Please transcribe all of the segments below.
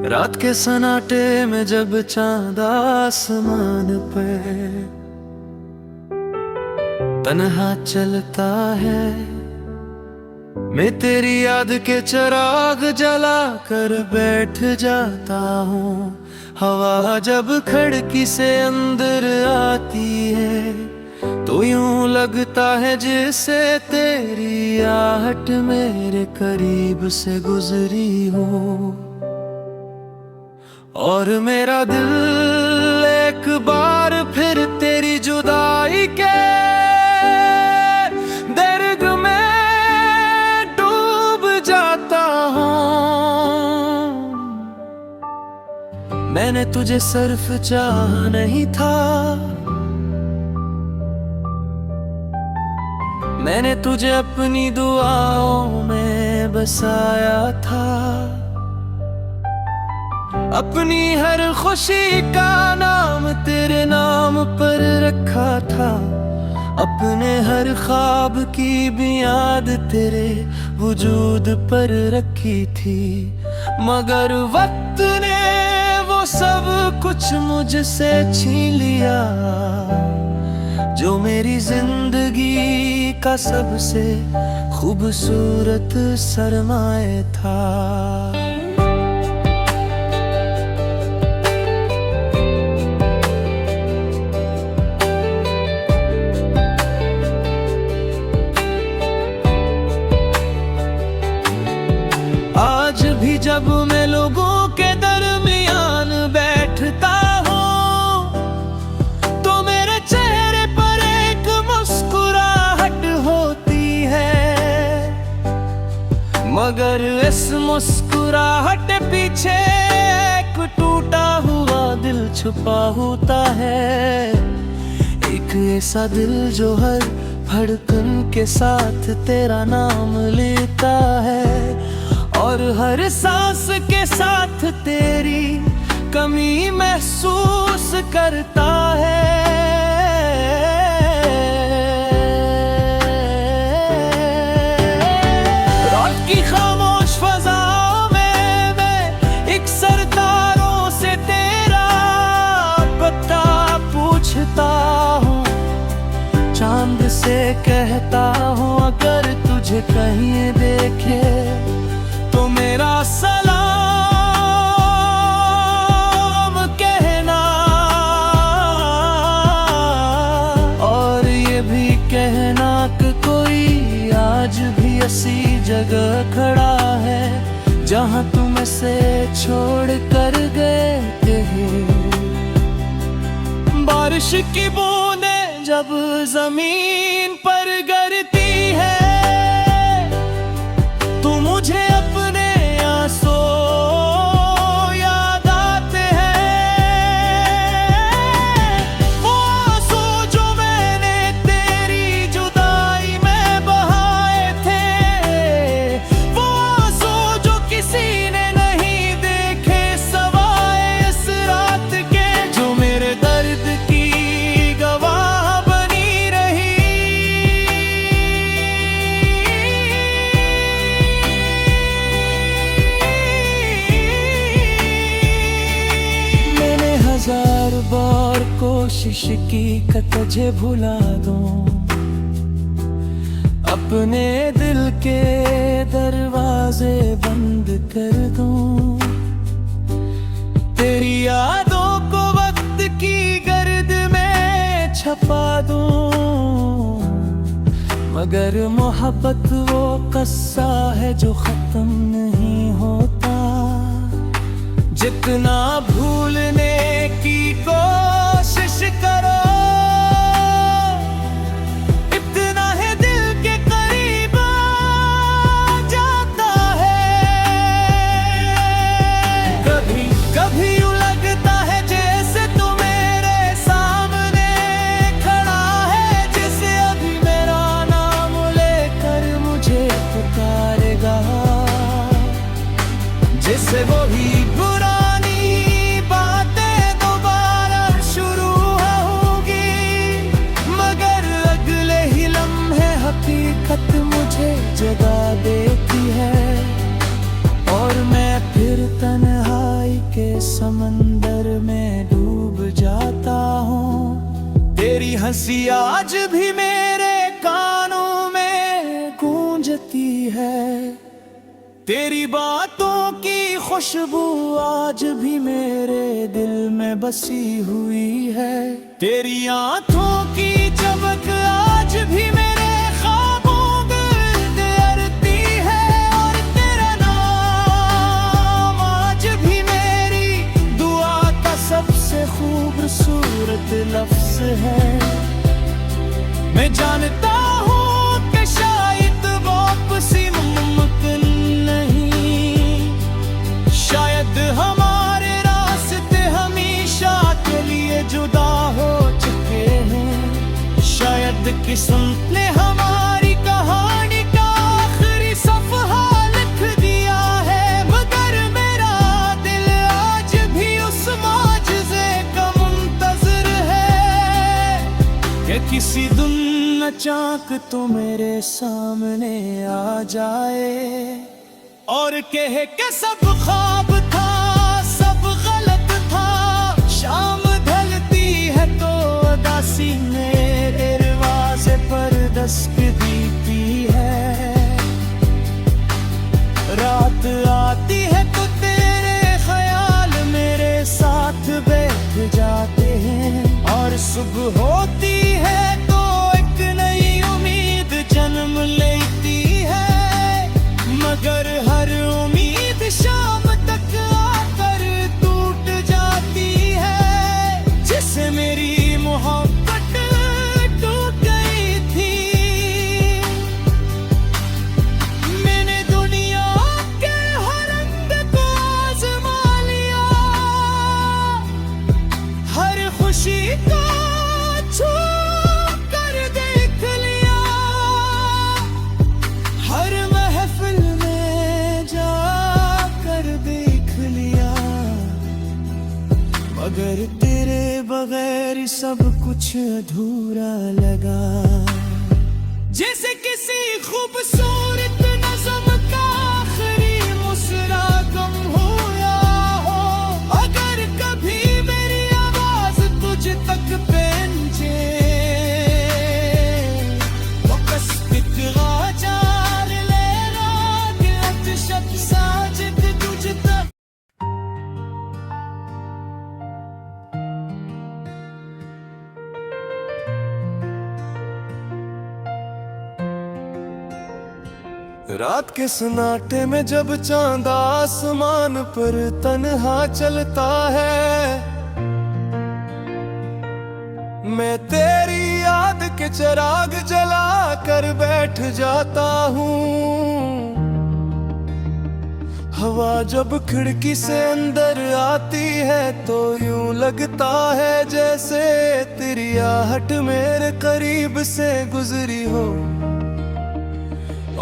रात के सन्नाटे में जब चांद आसमान पे तन्हा चलता है, मैं तेरी याद के चिराग जला कर बैठ जाता हूँ। हवा जब खिड़की से अंदर आती है तो यूं लगता है जैसे तेरी आहट मेरे करीब से गुजरी हो। और मेरा दिल एक बार फिर तेरी जुदाई के दर्द में डूब जाता हूँ। मैंने तुझे सिर्फ चाहा नहीं था, मैंने तुझे अपनी दुआओं में बसाया था। अपनी हर खुशी का नाम तेरे नाम पर रखा था, अपने हर ख्वाब की भी याद तेरे वजूद पर रखी थी। मगर वक्त ने वो सब कुछ मुझसे छीन लिया जो मेरी जिंदगी का सबसे खूबसूरत सरमाए था। आज भी जब मैं लोगों के दरमियान बैठता हूँ तो मेरे चेहरे पर एक मुस्कुराहट होती है, मगर इस मुस्कुराहट पीछे एक टूटा हुआ दिल छुपा होता है। एक ऐसा दिल जो हर धड़कन के साथ तेरा नाम लेता है और हर सांस के साथ तेरी कमी महसूस करता है। रात की खामोश फज़ाओं में मैं एक सरदारों से तेरा पता पूछता हूँ, चांद से कहता हूँ अगर तुझे कहीं देखे तो मेरा सलाम कहना, और ये भी कहना कि कोई आज भी ऐसी जगह खड़ा है जहां तुम से छोड़ कर गए थे। बारिश की बूंदें जब जमीन पर गिरती है तो मुझे हजार बार कोशिश की कि तुझे भुला दूं, अपने दिल के दरवाजे बंद कर दूं, तेरी यादों को वक्त की गर्द में छपा दूं। मगर मोहब्बत वो किस्सा है जो खत्म नहीं होता, जितना भूलने की कोशिश करो इतना है दिल के करीब आ जाता है। कभी कभी यूं लगता है जैसे तू मेरे सामने खड़ा है, जैसे अभी मेरा नाम लेकर मुझे पुकारेगा, जैसे वो भी हकीकत मुझे जगा देती है और मैं फिर तन्हाई समंदर में डूब जाता हूँ। तेरी हंसी आज भी मेरे कानों में गूंजती है, तेरी बातों की खुशबू आज भी मेरे दिल में बसी हुई है। तेरी आंखों की चमक आज भी मेरे ख्वाबों में तैरती है, और तेरा नाम आज भी मेरी दुआ का सबसे खूबसूरत लफ्ज है। मैं जानता हूँ कि शायद वापसी मुमकिन नहीं, शायद हमारे रास्ते हमेशा के लिए जुदा हो चुके हैं, शायद किस्मत ने हमारी कहानी का आखिरी सफ़हा लिख दिया है। मगर मेरा दिल आज भी उस माजिज़े का मुंतज़िर है कि किसी दिन अचानक तो मेरे सामने आ जाए और कहे कि सब ख्वाब था, सब गलत था। शाम ढलती है तो उदासी मेरे दरवाजे पर दस्तक देती है, रात आती है तो तेरे ख्याल मेरे साथ बैठ जाते हैं, और सुबह होती है तो एक नई उम्मीद जन्म लेती है। मगर हर उम्मीद शाम तक आकर टूट जाती है, जिससे मेरी मोहब्बत टूट गई थी। मैंने दुनिया के हर रंग को आज़मा लिया, हर खुशी को छू कर देख लिया, हर महफिल में जाकर देख लिया। मगर तेरे बगैर सब कुछ अधूरा लगा, जैसे किसी खूबसूरत नज़्म का आखिरी मुसरा गुम हुआ हो। अगर कभी मेरी आवाज़ तुझ तक पहुंचे तो कसबित गाजार ले रात शब साजिद तुझ तक। रात के सन्नाटे में जब चांद आसमान पर तन्हा चलता है, मैं तेरी याद के चिराग जला कर बैठ जाता हूँ। हवा जब खिड़की से अंदर आती है तो यूं लगता है जैसे तेरी आहट मेरे करीब से गुजरी हो,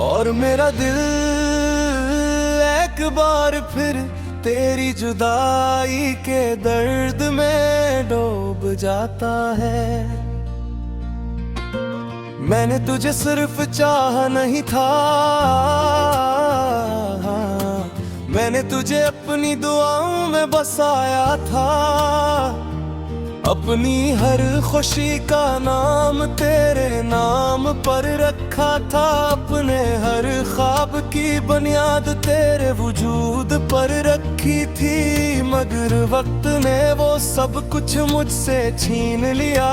और मेरा दिल एक बार फिर तेरी जुदाई के दर्द में डूब जाता है। मैंने तुझे सिर्फ चाहा नहीं था, मैंने तुझे अपनी दुआओं में बसाया था। अपनी हर खुशी का नाम तेरे नाम पर रखा था, अपने हर ख्वाब की बुनियाद तेरे वजूद पर रखी थी। मगर वक्त ने वो सब कुछ मुझसे छीन लिया,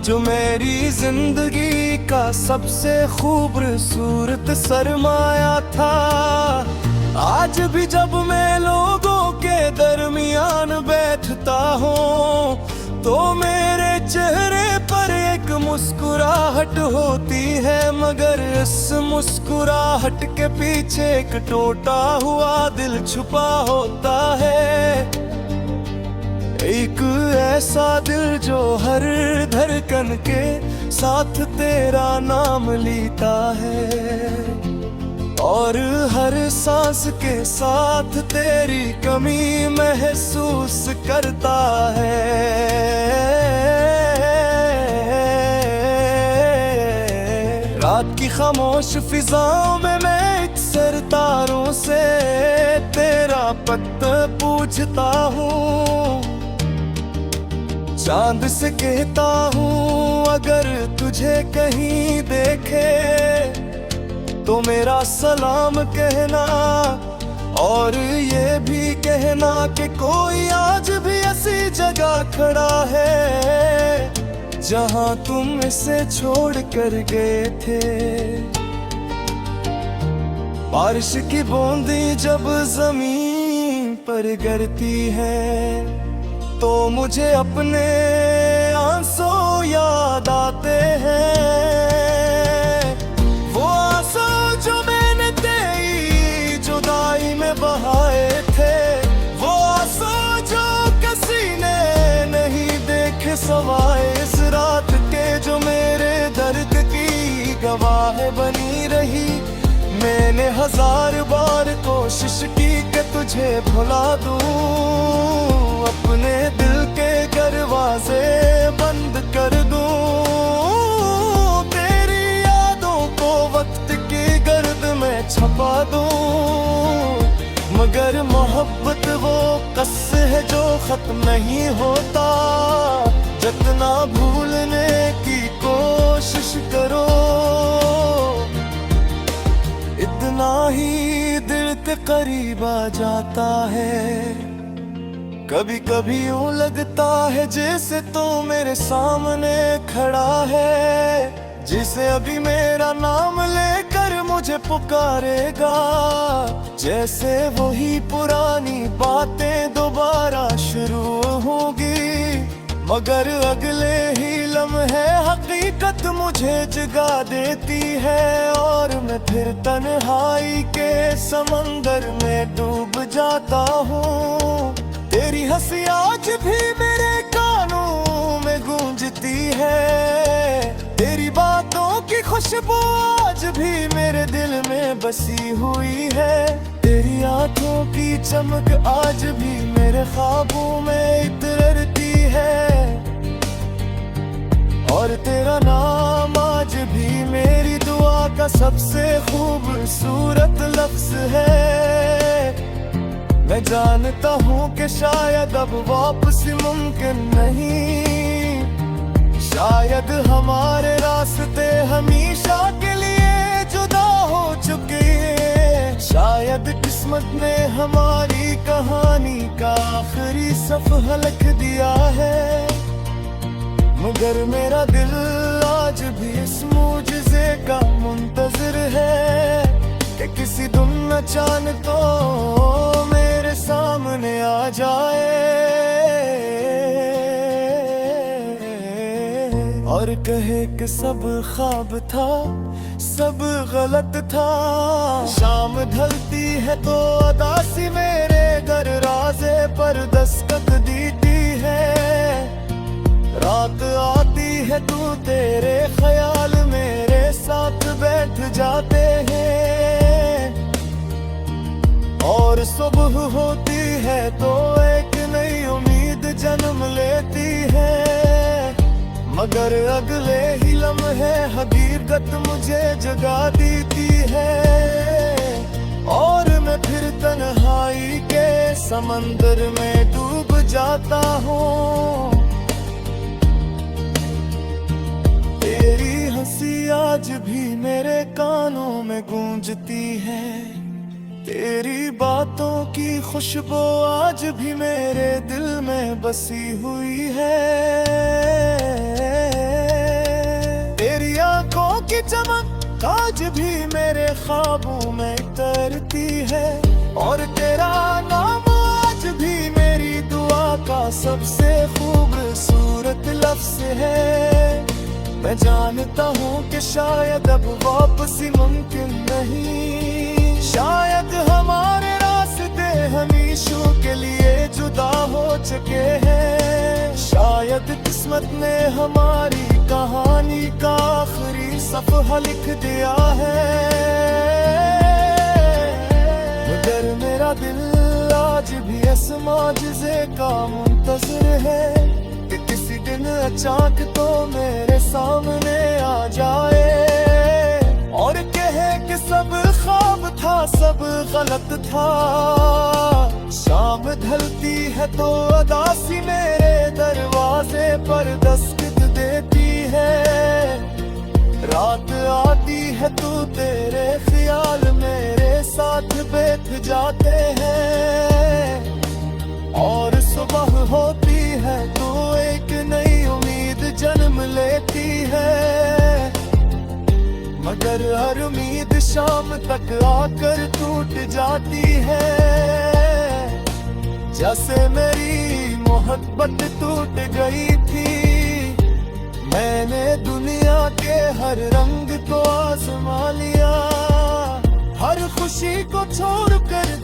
जो मेरी जिंदगी का सबसे खूबसूरत सरमाया था। आज भी जब मैं लोगों के दरमियान बैठता हूँ तो मेरे चेहरे पर एक मुस्कुराहट होती है, मगर इस मुस्कुराहट के पीछे एक टूटा हुआ दिल छुपा होता है। एक ऐसा दिल जो हर धड़कन के साथ तेरा नाम लेता है, और हर सांस के साथ तेरी कमी महसूस करता है। रात की खामोश फिजाओं में मैं एक सितारों से तेरा पता पूछता हूँ, चांद से कहता हूँ अगर तुझे कहीं देखे तो मेरा सलाम कहना, और ये भी कहना कि कोई आज भी ऐसी जगह खड़ा है जहाँ तुम इसे छोड़ कर गए थे। बारिश की बूंदें जब जमीन पर गिरती है तो मुझे अपने आंसू याद आते हैं, वो आंसू जो मैंने तेरी जुदाई में बहाए थे, वो आंसू जो किसी ने नहीं देखे सवाए इस रात के, जो मेरे दर्द की गवाह बनी रही। मैंने 1000 बार कोशिश की कि तुझे भुला दूं, अपने दिल के दरवाजे बंद कर दूं, तेरी यादों को वक्त की गर्द में छपा दूं, मगर मोहब्बत वो कस्से है जो खत्म नहीं होता, जितना भूलने की कोशिश करो इतना ही दिल के करीब आ जाता है। कभी कभी यूं लगता है जैसे तू मेरे सामने खड़ा है, जिसे अभी मेरा नाम लेकर मुझे पुकारेगा, जैसे वही पुरानी बातें दोबारा शुरू होगी, मगर अगले ही लम्हे हकीकत मुझे जगा देती है, और मैं फिर तन्हाई के समंदर में डूब जाता हूँ। तेरी हंसी आज भी मेरे कानों में गूंजती है, तेरी बातों की खुशबू आज भी मेरे दिल में बसी हुई है, तेरी आंखों की चमक आज भी मेरे ख्वाबों में इतरती है, और तेरा नाम आज भी मेरी दुआ का सबसे खूबसूरत लफ्ज है। मैं जानता हूँ कि शायद अब वापसी मुमकिन नहीं, शायद हमारे रास्ते हमेशा के लिए जुदा हो चुके हैं, शायद किस्मत ने हमारी कहानी का आखिरी सफ़हा लिख दिया है, मगर मेरा दिल आज भी इस मुझसे का मुंतज़िर है कि किसी दिन अचानक तो मेरे सामने आ जाए और कहे कि सब ख्वाब था, सब गलत था। शाम ढलती है तो अदासी मेरे दरवाजे पर दस्तक देती है, रात आती है तू तेरे ख्याल मेरे साथ बैठ जाते हैं, और सुबह होती है तो एक नई उम्मीद जन्म लेती है, मगर अगले ही लम्हे हकीकत मुझे जगा देती है, और मैं फिर तन्हाई के समंदर में डूब जाता हूँ। तेरी हंसी आज भी मेरे कानों में गूंजती है, तेरी बातों की खुशबू आज भी मेरे दिल में बसी हुई है, तेरी आंखों की चमक आज भी मेरे ख्वाबों में तैरती है, और तेरा नाम आज भी मेरी दुआ का सबसे खूबसूरत लफ्ज है। मैं जानता हूँ कि शायद अब वापसी मुमकिन नहीं, शायद हमारे रास्ते हमेशा के लिए जुदा हो चुके हैं, शायद किस्मत ने हमारी कहानी का आखिरी सफ़हा लिख दिया है, मगर मेरा दिल आज भी इस मौजज़े का मुंतज़िर है कि किसी दिन अचानक तो मेरे सामने आ जाए और कहे कि सब ख्वाब था सब गलत था। शाम ढलती है तो अदासी मेरे दरवाजे पर दस्तक देती है। रात आती है तू तेरे ख्याल मेरे साथ बैठ जाते हैं। और सुबह होती है तो एक नई उम्मीद जन्म लेती है। मगर हर उम्मीद शाम तक आकर टूट जाती है। जैसे मेरी मोहब्बत टूट गई थी। मैंने दुनिया के हर रंग को आजमा लिया। हर खुशी को छोड़ कर